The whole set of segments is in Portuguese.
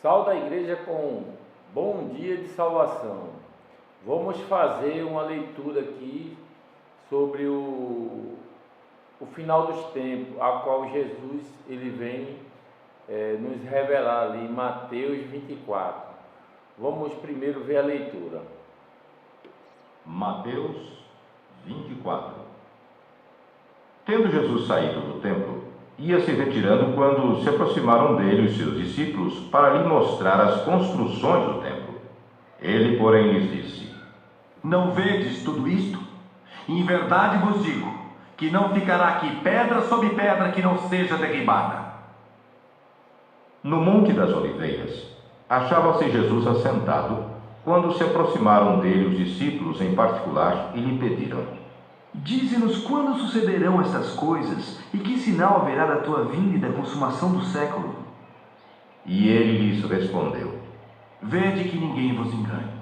Salve a igreja com bom dia de salvação. Vamos fazer uma leitura aqui sobre o final dos tempos, a qual Jesus ele vem nos revelar ali em Mateus 24. Vamos primeiro ver a leitura. Mateus 24. Tendo Jesus saído do templo, ia se retirando quando se aproximaram dele os seus discípulos para lhe mostrar as construções do templo. Ele, porém, lhes disse: Não vedes tudo isto? Em verdade vos digo, que não ficará aqui pedra sobre pedra que não seja derribada. No Monte das Oliveiras, achava-se Jesus assentado, quando se aproximaram dele os discípulos em particular e lhe pediram: Dize-nos quando sucederão estas coisas e que sinal haverá da tua vinda e da consumação do século? E ele lhes respondeu: Vede que ninguém vos engane.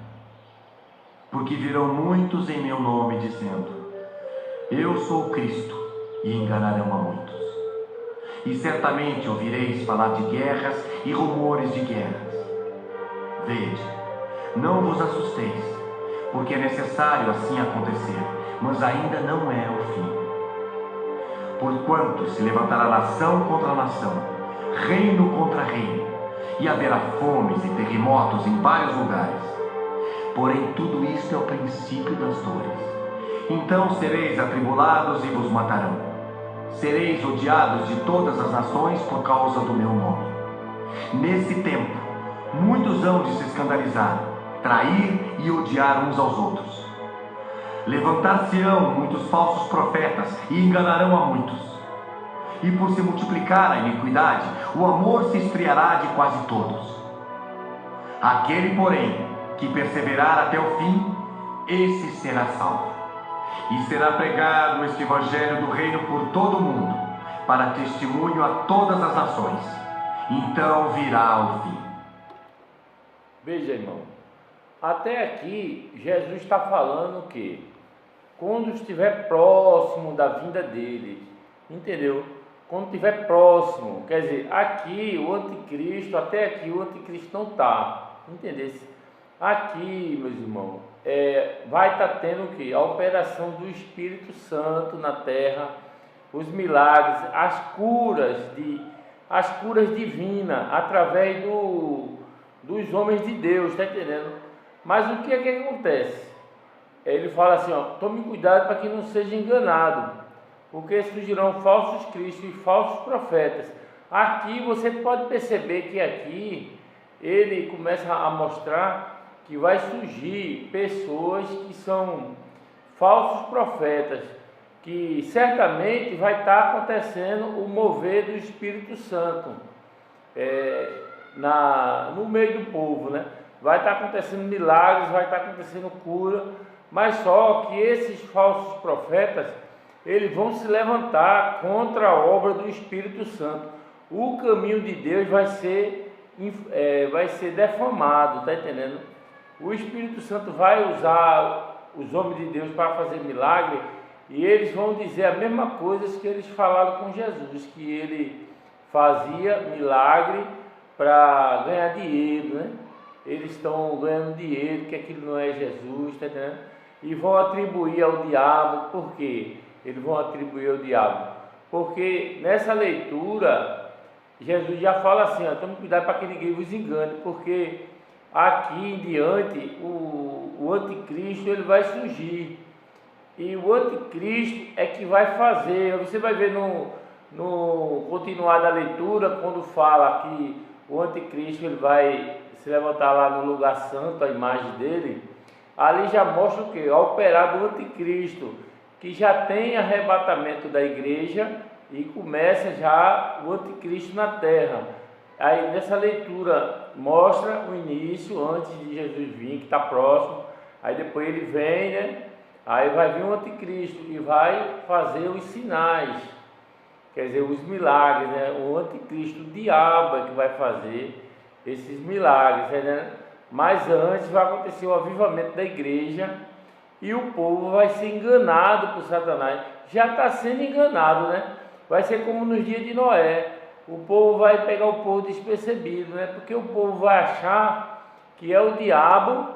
Porque virão muitos em meu nome dizendo: Eu sou o Cristo, e enganarão a muitos. E certamente ouvireis falar de guerras e rumores de guerras. Vede, não vos assusteis, porque é necessário assim acontecer, mas ainda não é o fim. Porquanto se levantará nação contra nação, reino contra reino, e haverá fomes e terremotos em vários lugares. Porém, tudo isto é o princípio das dores. Então sereis atribulados e vos matarão. Sereis odiados de todas as nações por causa do meu nome. Nesse tempo, muitos hão de se escandalizar, trair e odiar uns aos outros. Levantar-se-ão muitos falsos profetas e enganarão a muitos. E por se multiplicar a iniquidade, o amor se esfriará de quase todos. Aquele, porém, que perseverar até o fim, esse será salvo. E será pregado este evangelho do reino por todo o mundo, para testemunho a todas as nações. Então virá o fim. Veja, irmão, até aqui Jesus está falando que quando estiver próximo da vinda dele, entendeu? Quando estiver próximo, quer dizer, aqui o anticristo, até aqui o anticristo não está, entendeu? Aqui, meus irmãos, vai estar tendo o que? A operação do Espírito Santo na terra, os milagres, as curas divinas, através dos homens de Deus, está entendendo? Mas o que é que acontece? Ele fala assim, tome cuidado para que não seja enganado, porque surgirão falsos cristos e falsos profetas. Aqui você pode perceber que aqui ele começa a mostrar que vai surgir pessoas que são falsos profetas, que certamente vai estar acontecendo o mover do Espírito Santo no meio do povo, né? Vai estar acontecendo milagres, vai estar acontecendo cura, mas só que esses falsos profetas, eles vão se levantar contra a obra do Espírito Santo. O caminho de Deus vai ser defamado, tá entendendo? O Espírito Santo vai usar os homens de Deus para fazer milagre, e eles vão dizer a mesma coisa que eles falaram com Jesus, que ele fazia milagre para ganhar dinheiro, né? Eles estão ganhando dinheiro, que aquilo não é Jesus, tá entendendo? E vão atribuir ao diabo. Por quê? Eles vão atribuir ao diabo porque nessa leitura Jesus já fala assim, tome cuidado para que ninguém vos engane, porque aqui em diante o anticristo ele vai surgir, e o anticristo é que vai fazer. Você vai ver no continuar da leitura, quando fala que o anticristo ele vai se levantar lá no lugar santo, a imagem dele, ali já mostra o que? A operar do anticristo, que já tem arrebatamento da igreja e começa já o anticristo na terra. Aí nessa leitura mostra o início, antes de Jesus vir, que está próximo. Aí depois ele vem, né? Aí vai vir o anticristo e vai fazer os sinais, quer dizer, os milagres, né? O anticristo, o diabo é que vai fazer esses milagres, né? Mas antes vai acontecer o avivamento da igreja e o povo vai ser enganado por Satanás. Já está sendo enganado, né? Vai ser como nos dias de Noé. o povo vai pegar o povo despercebido, né? Porque o povo vai achar que é o diabo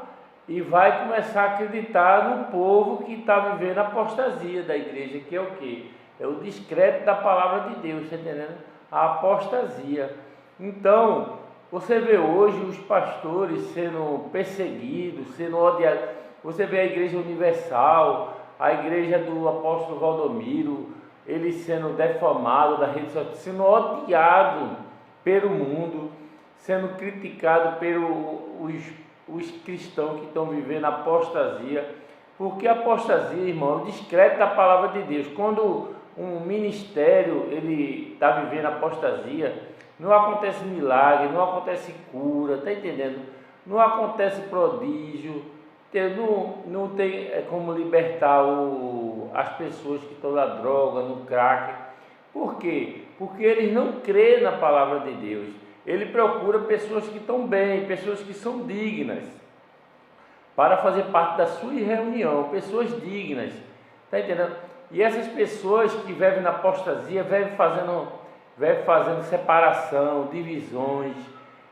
e vai começar a acreditar no povo que está vivendo a apostasia da igreja, que é o quê? É o descrédito da palavra de Deus, está entendendo? A apostasia. Então, você vê hoje os pastores sendo perseguidos, sendo odiados. Você vê a Igreja Universal, a igreja do apóstolo Valdomiro, ele sendo defamado da rede social, sendo odiado pelo mundo, sendo criticado pelos cristãos que estão vivendo a apostasia. Porque a apostasia, irmão, é o descrédito da palavra de Deus. Quando um ministério ele está vivendo apostasia, não acontece milagre, não acontece cura, está entendendo? Não acontece prodígio, não tem como libertar as pessoas que estão na droga, no crack. Por quê? Porque eles não creem na palavra de Deus. Ele procura pessoas que estão bem, pessoas que são dignas, para fazer parte da sua reunião, pessoas dignas, está entendendo? E essas pessoas que vivem na apostasia, vivem fazendo separação, divisões,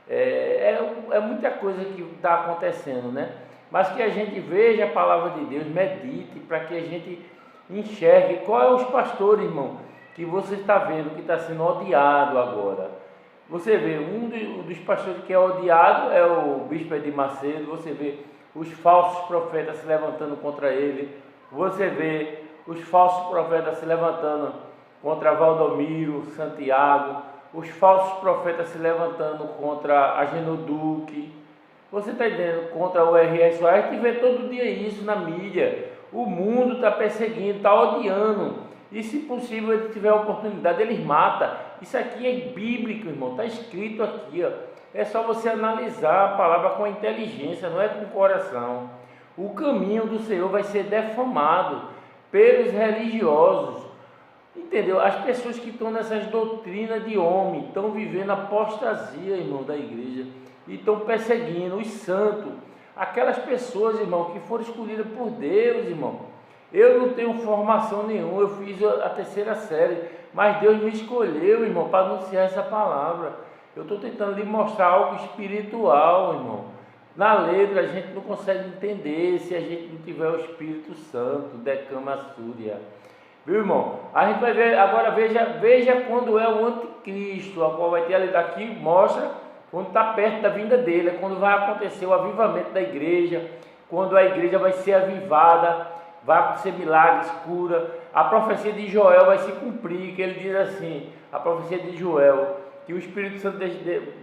é muita coisa que está acontecendo, né? Mas que a gente veja a palavra de Deus, medite, para que a gente enxergue qual é os pastores, irmão, que você está vendo que está sendo odiado agora. Você vê, um dos pastores que é odiado é o bispo Edir Macedo. Você vê os falsos profetas se levantando contra ele, você vê os falsos profetas se levantando contra Valdomiro, Santiago, os falsos profetas se levantando contra a Genoduque, você está entendendo, contra o R.S. A gente vê todo dia isso na mídia. O mundo está perseguindo, está odiando, e se possível ele tiver a oportunidade, eles matam. Isso aqui é bíblico, irmão, está escrito aqui, ó. É só você analisar a palavra com inteligência, não é com o coração. O caminho do Senhor vai ser defamado pelos religiosos, entendeu? As pessoas que estão nessas doutrinas de homem, estão vivendo apostasia, irmão, da igreja, e estão perseguindo os santos, aquelas pessoas, irmão, que foram escolhidas por Deus, irmão. Eu não tenho formação nenhuma, eu fiz a 3ª série, mas Deus me escolheu, irmão, para anunciar essa palavra. Eu estou tentando lhe mostrar algo espiritual, irmão. Na letra a gente não consegue entender se a gente não tiver o Espírito Santo, decama súria. Viu, irmão? A gente vai ver, agora veja quando é o anticristo, a qual vai ter ali daqui, mostra quando está perto da vinda dele, é quando vai acontecer o avivamento da igreja, quando a igreja vai ser avivada, vai acontecer milagres, cura. A profecia de Joel vai se cumprir, que ele diz assim, a profecia de Joel, que o Espírito Santo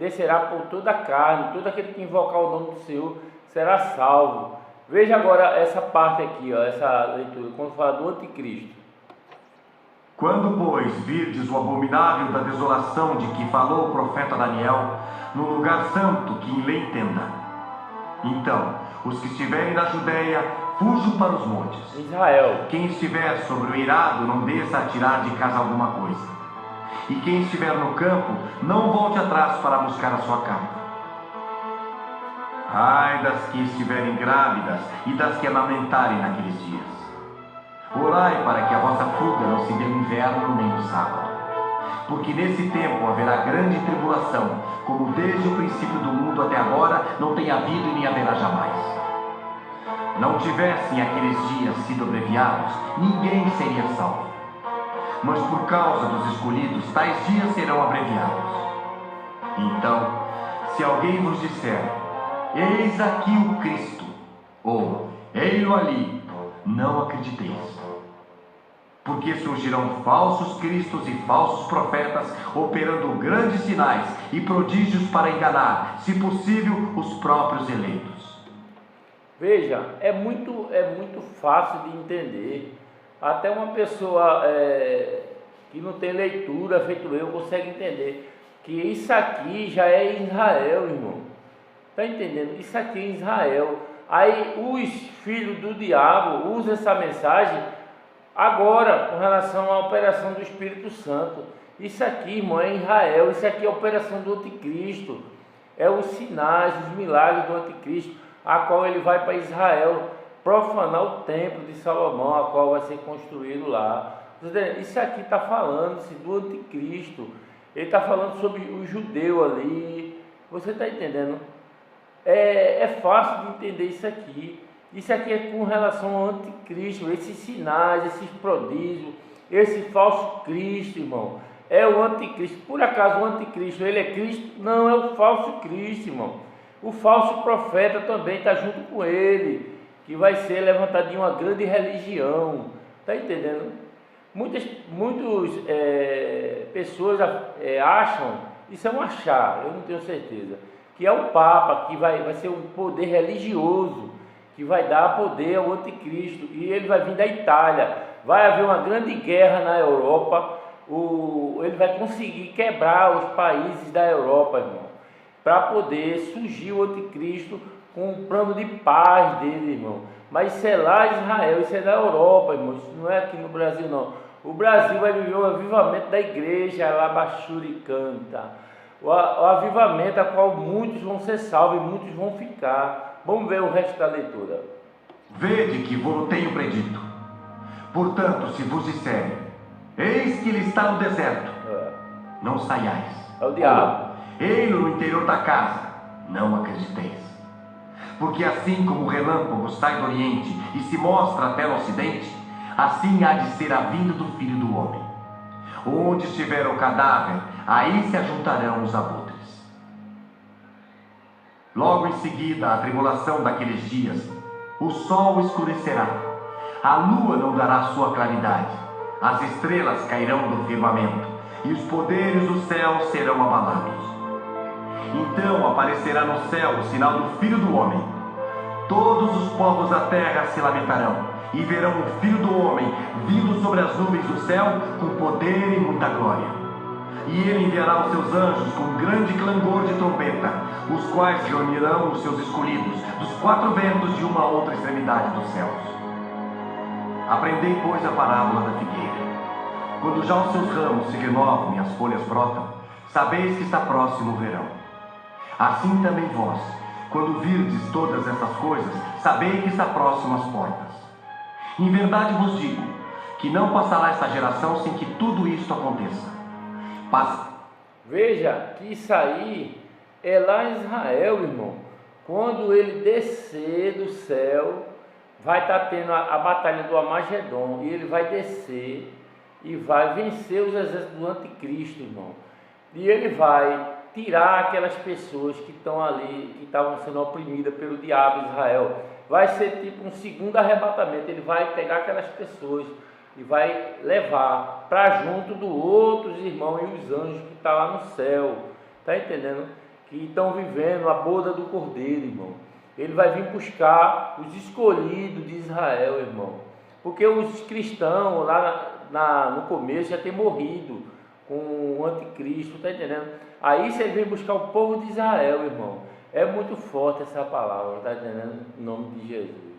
descerá por toda a carne, todo aquele que invocar o nome do Senhor será salvo. Veja agora essa parte aqui, ó, essa leitura, quando fala do anticristo. Quando, pois, virdes o abominável da desolação de que falou o profeta Daniel, no lugar santo, que lhe entenda. Então, os que estiverem na Judéia, fujam para os montes. Israel. Quem estiver sobre o eirado, não desça a tirar de casa alguma coisa. E quem estiver no campo, não volte atrás para buscar a sua capa. Ai das que estiverem grávidas e das que amamentarem naqueles dias. Orai para que a vossa fuga não se dê no inverno nem no sábado. Porque nesse tempo haverá grande tribulação, como desde o princípio do mundo até agora não tem havido e nem haverá jamais. Não tivessem aqueles dias sido abreviados, ninguém seria salvo. Mas por causa dos escolhidos, tais dias serão abreviados. Então, se alguém vos disser, eis aqui o Cristo, ou ei-lo ali, não acrediteis. Porque surgirão falsos cristos e falsos profetas, operando grandes sinais e prodígios para enganar, se possível, os próprios eleitos. Veja, é muito fácil de entender. Até uma pessoa que não tem leitura, feito eu, consegue entender que isso aqui já é Israel, irmão. Está entendendo? Isso aqui é Israel. Aí os filhos do diabo usam essa mensagem agora com relação à operação do Espírito Santo. Isso aqui, irmão, é Israel. Isso aqui é a operação do anticristo. É os sinais, os milagres do anticristo, a qual ele vai para Israel profanar o templo de Salomão, a qual vai ser construído lá. Isso aqui está falando-se do anticristo. Ele está falando sobre o judeu ali. Você está entendendo? É fácil de entender isso aqui. Isso aqui é com relação ao anticristo, esses sinais, esses prodígios, esse falso Cristo, irmão. É o anticristo. Por acaso o anticristo, ele é Cristo? Não, é o falso Cristo, irmão. O falso profeta também está junto com ele, que vai ser levantado em uma grande religião. Está entendendo? Muitas pessoas acham, isso é um achar, eu não tenho certeza, que é o Papa, que vai ser um poder religioso, que vai dar poder ao anticristo, e ele vai vir da Itália. Vai haver uma grande guerra na Europa, ele vai conseguir quebrar os países da Europa, irmão, para poder surgir o anticristo com um plano de paz dele, irmão. Mas isso é lá em Israel, isso é da Europa, irmão, isso não é aqui no Brasil, não. O Brasil vai viver o avivamento da igreja, Labachuri canta. O avivamento a qual muitos vão ser salvos e muitos vão ficar. Vamos ver o resto da leitura. Vede que vos tenho predito. Portanto, se vos disserem, eis que ele está no deserto, não saiais. É o diabo. Ei-lo no interior da casa, não acrediteis. Porque assim como o relâmpago sai do oriente e se mostra até no ocidente, assim há de ser a vinda do Filho do Homem. Onde estiver o cadáver, aí se ajuntarão os abutres. Logo em seguida, a tribulação daqueles dias, o sol escurecerá, a lua não dará sua claridade, as estrelas cairão do firmamento, e os poderes do céu serão abalados. Então aparecerá no céu o sinal do Filho do Homem. Todos os povos da terra se lamentarão, e verão o Filho do Homem vindo sobre as nuvens do céu com poder e muita glória. E ele enviará os seus anjos com grande clangor de trombeta, os quais reunirão os seus escolhidos dos quatro ventos de uma a outra extremidade dos céus. Aprendei, pois, a parábola da figueira. Quando já os seus ramos se renovam e as folhas brotam, sabeis que está próximo o verão. Assim também vós, quando virdes todas essas coisas, sabei que está próximo às portas. Em verdade vos digo, que não passará esta geração sem que tudo isto aconteça. Veja que isso aí é lá em Israel, irmão. Quando ele descer do céu, vai estar tendo a batalha do Armagedon, e ele vai descer e vai vencer os exércitos do anticristo, irmão. E ele vai tirar aquelas pessoas que estão ali, que estavam sendo oprimidas pelo diabo em Israel. Vai ser tipo um segundo arrebatamento. Ele vai pegar aquelas pessoas e vai levar para junto dos outros irmãos e os anjos que estão lá no céu. Está entendendo? Que estão vivendo a boda do Cordeiro, irmão. Ele vai vir buscar os escolhidos de Israel, irmão. Porque os cristãos lá no começo já têm morrido com o anticristo, está entendendo? Aí você vem buscar o povo de Israel, irmão. É muito forte essa palavra, está entendendo? Em nome de Jesus.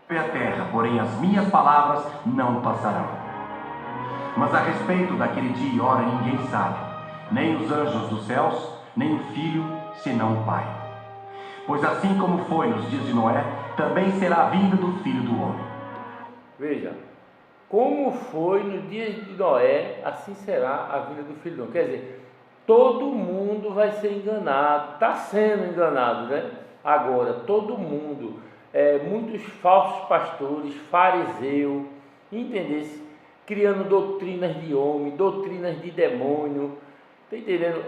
A terra, porém as minhas palavras não passarão. Mas a respeito daquele dia e hora ninguém sabe, nem os anjos dos céus, nem o Filho, senão o Pai. Pois assim como foi nos dias de Noé, também será a vinda do Filho do Homem. Veja, como foi no dia de Noé, assim será a vinda do Filho do Homem. Quer dizer, todo mundo vai ser enganado, está sendo enganado, né? Agora, todo mundo, muitos falsos pastores, fariseus, entendesse? Criando doutrinas de homem, doutrinas de demônio, está entendendo?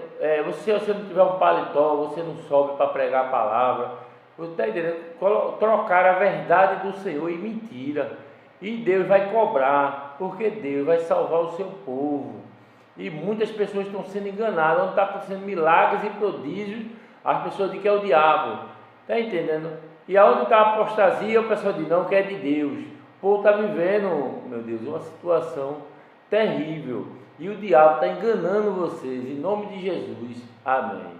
Se você não tiver um paletó, você não sobe para pregar a palavra, você está entendendo? Trocar a verdade do Senhor em mentira, e Deus vai cobrar, porque Deus vai salvar o seu povo. E muitas pessoas estão sendo enganadas, onde está acontecendo milagres e prodígios, as pessoas dizem que é o diabo, está entendendo? E aonde está a apostasia, o pessoal diz não, que é de Deus. O povo está vivendo, meu Deus, uma situação terrível, e o diabo está enganando vocês, em nome de Jesus, amém.